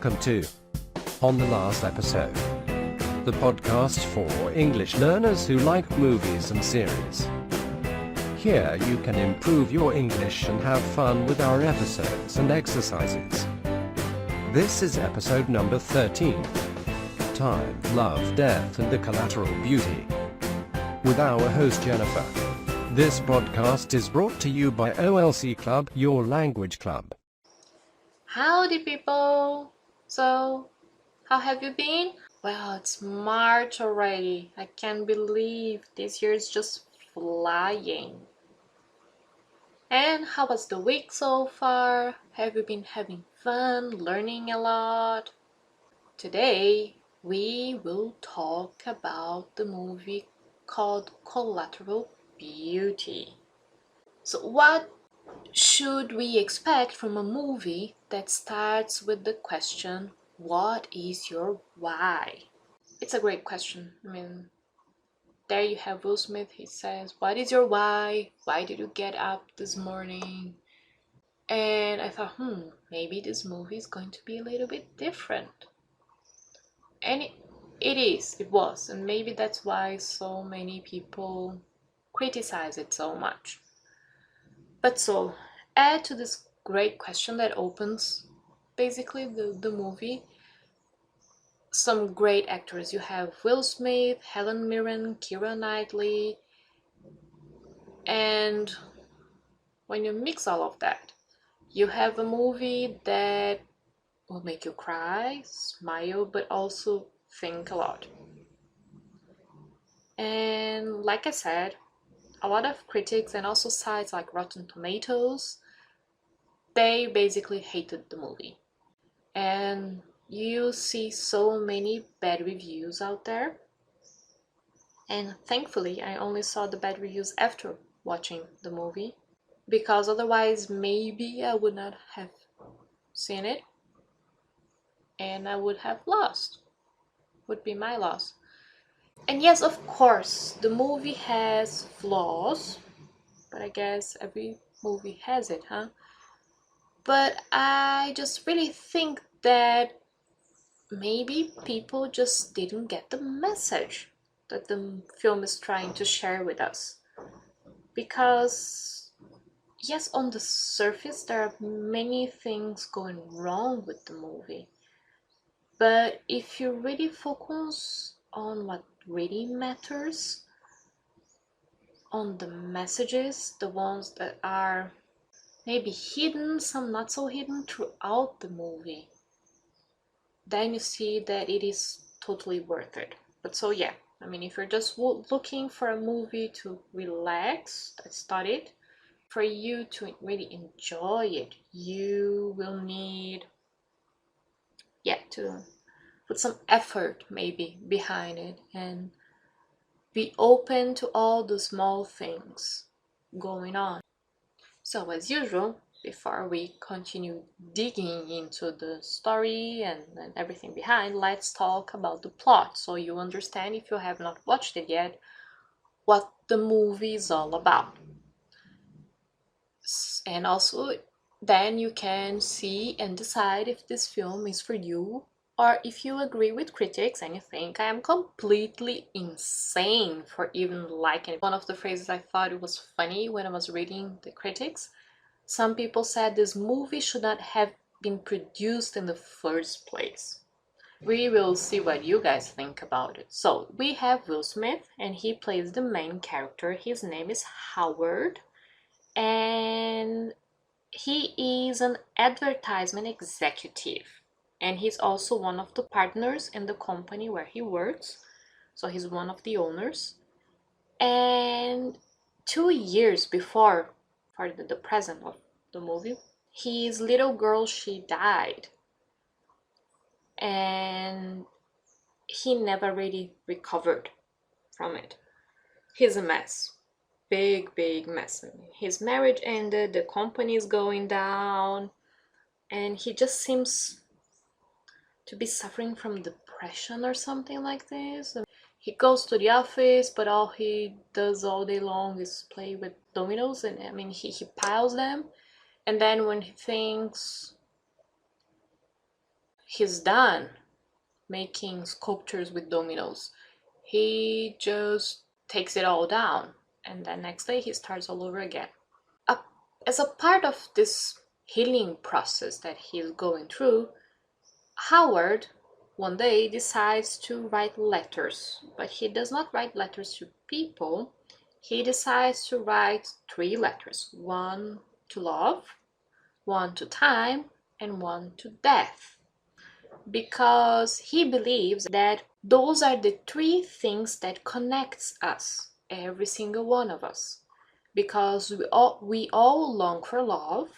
Welcome to On the Last Episode, the podcast for English learners who like movies and series. Here you can improve your English and have fun with our episodes and exercises. This is episode number 13, Time, Love, Death and the Collateral Beauty, with our host Jennifer. This podcast is brought to you by OLC Club, your language club. Howdy people! So, how have you been? Well, it's March already. I can't believe this year is just flying. And how was the week so far? Have you been having fun, learning a lot? Today, we will talk about the movie called Collateral Beauty. So what should we expect from a movie that starts with the question, what is your why? It's a great question. There you have Will Smith. He says, what is your why? Why did you get up this morning? And I thought, maybe this movie is going to be a little bit different. And it was. And maybe that's why so many people criticize it so much. But so, add to this great question that opens basically the movie some great actors. You have Will Smith, Helen Mirren, Keira Knightley, and when you mix all of that, you have a movie that will make you cry, smile, but also think a lot. And like I said, a lot of critics and also sites like Rotten Tomatoes, they basically hated the movie. And you see so many bad reviews out there. And thankfully, I only saw the bad reviews after watching the movie, because otherwise maybe I would not have seen it and I would have lost. Would be my loss. And yes, of course, the movie has flaws, but I guess every movie has it, huh? But I just really think that maybe people just didn't get the message that the film is trying to share with us. Because, yes, on the surface, there are many things going wrong with the movie. But if you really focus on what really matters, on the messages, the ones that are maybe hidden, some not so hidden throughout the movie, then you see that it is totally worth it. But so yeah, if you're just looking for a movie to relax, that's not it. For you to really enjoy it, you will need to put some effort maybe behind it and be open to all the small things going on. So as usual, before we continue digging into the story and everything behind, let's talk about the plot so you understand, if you have not watched it yet, what the movie is all about. And also, then you can see and decide if this film is for you, or if you agree with critics and you think I am completely insane for even liking it. One of the phrases I thought it was funny when I was reading the critics, some people said this movie should not have been produced in the first place. We will see what you guys think about it. So we have Will Smith and he plays the main character. His name is Howard and he is an advertisement executive. And he's also one of the partners in the company where he works. So he's one of the owners. And 2 years before, for the present of the movie, his little girl, she died. And he never really recovered from it. He's a mess. Big mess. His marriage ended, the company is going down, and he just seems to be suffering from depression or something like this. He goes to the office, but all he does all day long is play with dominoes, and he piles them, and then when he thinks he's done making sculptures with dominoes, he just takes it all down, and then next day he starts all over again. As a part of this healing process that he's going through, Howard one day decides to write letters, but he does not write letters to people. He decides to write 3 letters: one to love, one to time, and one to death, because he believes that those are the 3 things that connects us, every single one of us, because we all long for love,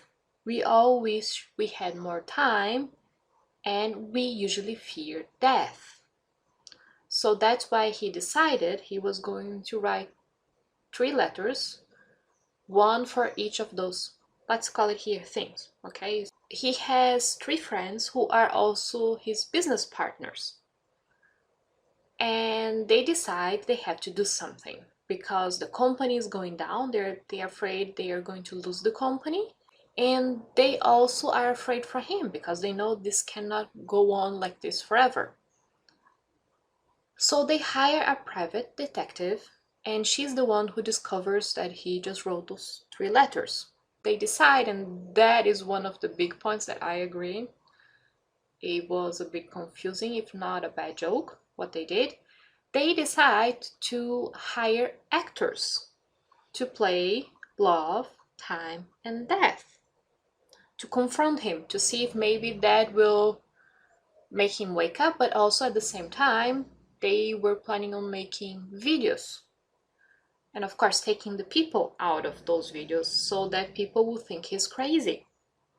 we all wish we had more time, and we usually fear death. So that's why he decided he was going to write 3 letters, one for each of those, let's call it here, things, okay? He has 3 friends who are also his business partners, and they decide they have to do something because the company is going down. They're afraid they are going to lose the company, and they also are afraid for him because they know this cannot go on like this forever. So they hire a private detective, and she's the one who discovers that he just wrote those 3 letters. They decide, and that is one of the big points that I agree. It was a bit confusing, if not a bad joke, what they did. They decide to hire actors to play love, time, and death, to confront him, to see if maybe that will make him wake up. But also at the same time, they were planning on making videos, and of course taking the people out of those videos so that people will think he's crazy,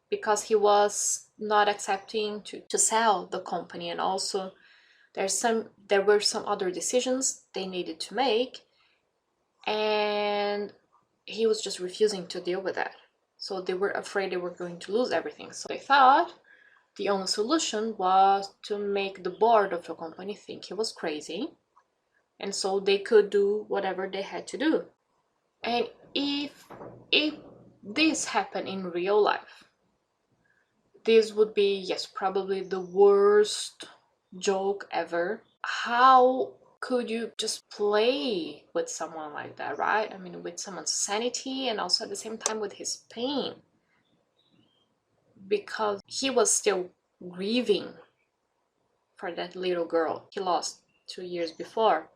because he was not accepting to sell the company, and also there were some other decisions they needed to make, and he was just refusing to deal with that. So they were afraid they were going to lose everything. So they thought the only solution was to make the board of the company think he was crazy, and so they could do whatever they had to do. And if this happened in real life, this would be, yes, probably the worst joke ever. How could you just play with someone like that, right? I mean, with someone's sanity and also at the same time with his pain, because he was still grieving for that little girl he lost 2 years before.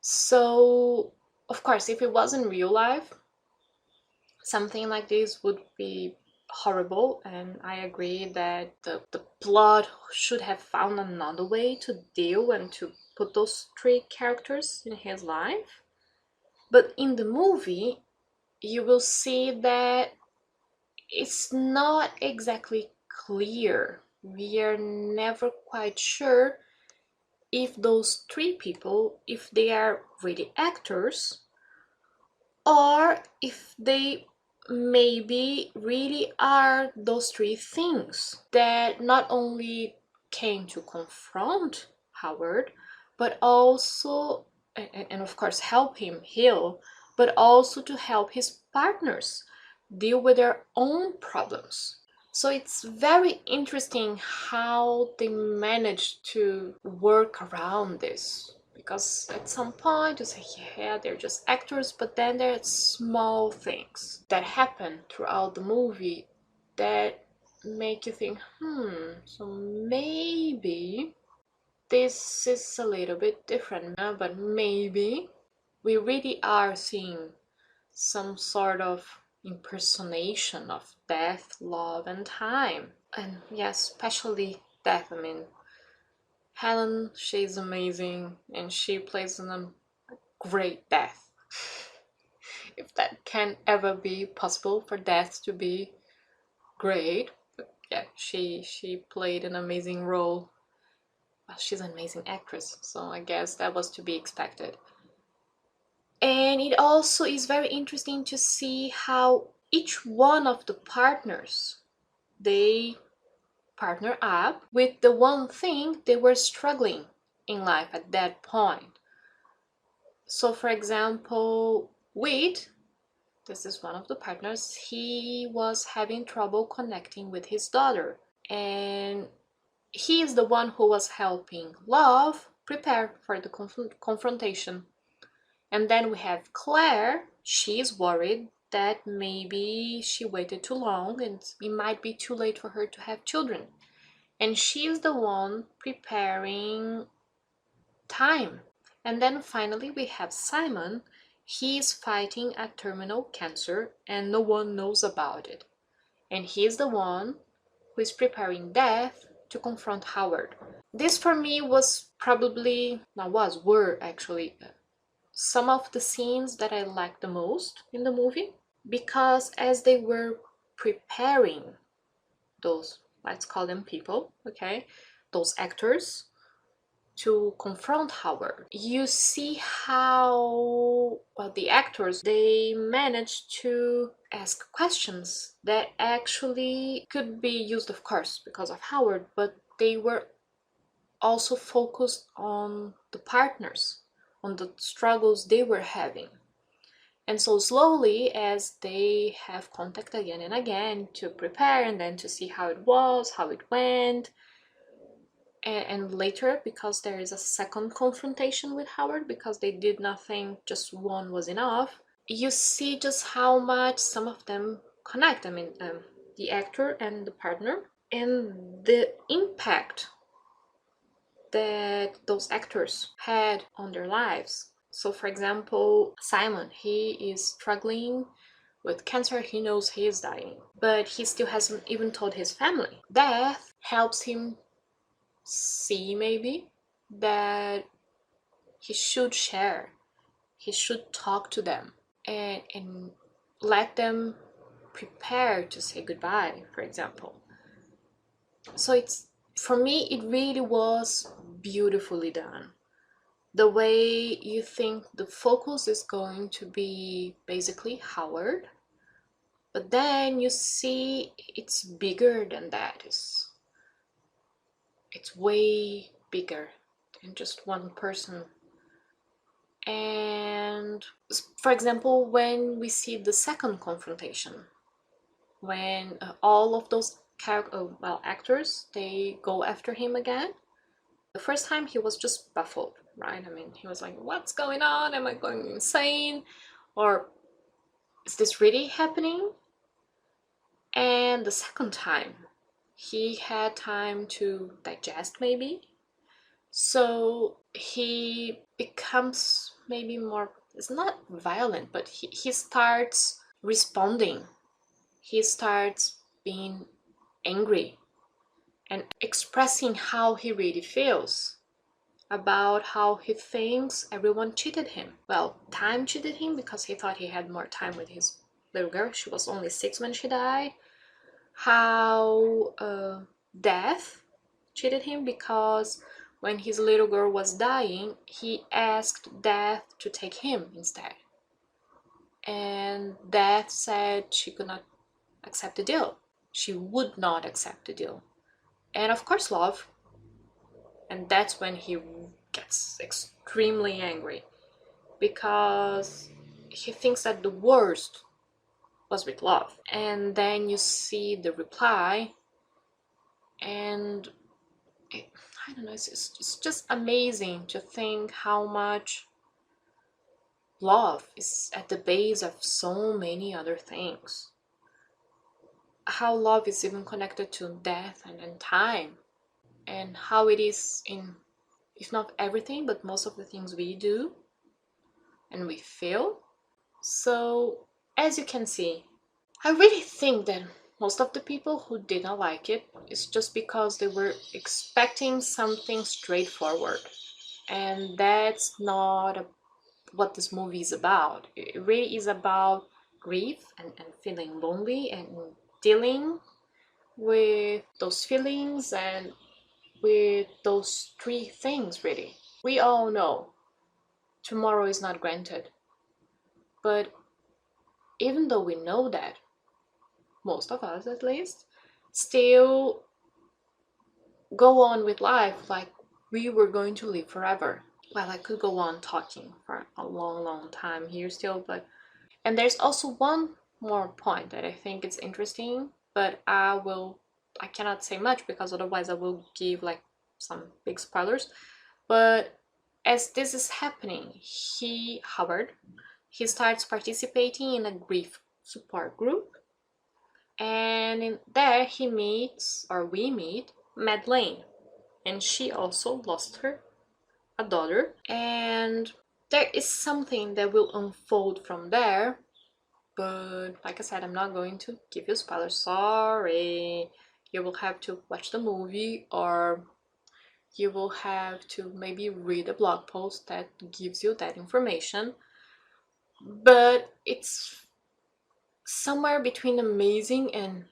So of course, if it was in real life, something like this would be horrible, and I agree that the plot should have found another way to deal and to put those 3 characters in his life. But in the movie, you will see that it's not exactly clear. We are never quite sure if those 3 people, if they are really actors, or if they maybe really are those 3 things that not only came to confront Howard, but also, and of course help him heal, but also to help his partners deal with their own problems. So it's very interesting how they managed to work around this, because at some point you say, yeah, they're just actors, but then there are small things that happen throughout the movie that make you think, so maybe this is a little bit different now, but maybe we really are seeing some sort of impersonation of death, love, and time. And yes, especially death. I mean, Helen, she's amazing, and she plays a great death. If that can ever be possible for death to be great, but yeah, she played an amazing role. Well, she's an amazing actress, so I guess that was to be expected. And it also is very interesting to see how each one of the partners, they partner up with the one thing they were struggling in life at that point. So for example, Wade, this is one of the partners, he was having trouble connecting with his daughter. and he is the one who was helping Love prepare for the confrontation. And then we have Claire. She's worried that maybe she waited too long and it might be too late for her to have children. And she's the one preparing time. And then finally we have Simon. He's fighting a terminal cancer and no one knows about it. And he's the one who is preparing Death to confront Howard. This for me were actually some of the scenes that I liked the most in the movie, because as they were preparing those, let's call them people, okay, those actors, to confront Howard, you see how, well, the actors, they managed to ask questions that actually could be used, of course, because of Howard, but they were also focused on the partners, on the struggles they were having. And so slowly, as they have contact again and again to prepare and then to see how it was, how it went, and later, because there is a second confrontation with Howard, because they did nothing, just one was enough, you see just how much some of them connect. I mean, the actor and the partner, and the impact that those actors had on their lives. So for example, Simon, he is struggling with cancer. He knows he is dying, but he still hasn't even told his family. Death helps him see maybe that he should share, he should talk to them, and let them prepare to say goodbye, for example. So it's, for me, it really was beautifully done. The way you think the focus is going to be basically Howard, but then you see it's bigger than that. It's way bigger than just one person. And for example, when we see the second confrontation, when all of those actors, they go after him again. The first time he was just baffled, right? I mean, he was like, what's going on? Am I going insane? Or is this really happening? And the second time, he had time to digest maybe. So he becomes maybe more, it's not violent, but he starts responding. He starts being angry and expressing how he really feels about how he thinks everyone cheated him. Well, time cheated him because he thought he had more time with his little girl. She was only 6 when she died. How death cheated him because when his little girl was dying, he asked Death to take him instead. And Death said she could not accept the deal. She would not accept the deal. And of course, Love. And that's when he gets extremely angry, because he thinks that the worst was with Love. And then you see the reply, and I don't know, it's just amazing to think how much love is at the base of so many other things. How love is even connected to death and time, and how it is in, if not everything, but most of the things we do and we feel. So, as you can see, I really think that most of the people who didn't like it is just because they were expecting something straightforward. And that's not what this movie is about. It really is about grief and feeling lonely and dealing with those feelings and with those three things, really. We all know tomorrow is not granted. But even though we know that, most of us at least, still go on with life like we were going to live forever. Well, I could go on talking for a long time here still, but... And there's also one more point that I think is interesting, but I will I cannot say much because otherwise I will give like some big spoilers. But as this is happening, Howard, he starts participating in a grief support group, and in there he meets, or we meet, Madeleine, and she also lost a daughter, and there is something that will unfold from there. But like I said, I'm not going to give you spoilers. Sorry. You will have to watch the movie, or you will have to maybe read a blog post that gives you that information. But it's somewhere between amazing and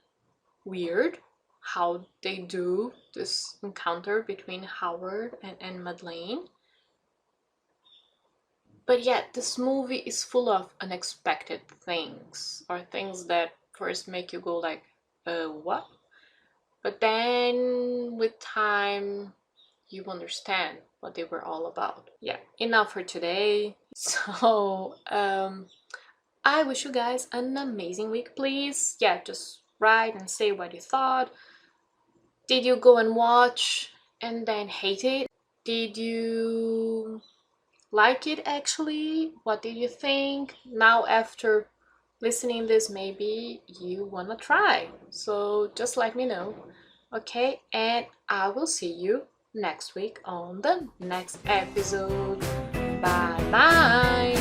weird how they do this encounter between Howard and Madeleine. But yet, this movie is full of unexpected things, or things that first make you go like, what? But then, with time, you understand what they were all about. Yeah, enough for today. So, I wish you guys an amazing week, please. Yeah, just write and say what you thought. Did you go and watch and then hate it? Did you like it actually? What did you think? Now after listening this, maybe you wanna try. So just let me know. Okay, and I will see you next week on the next episode. Bye bye.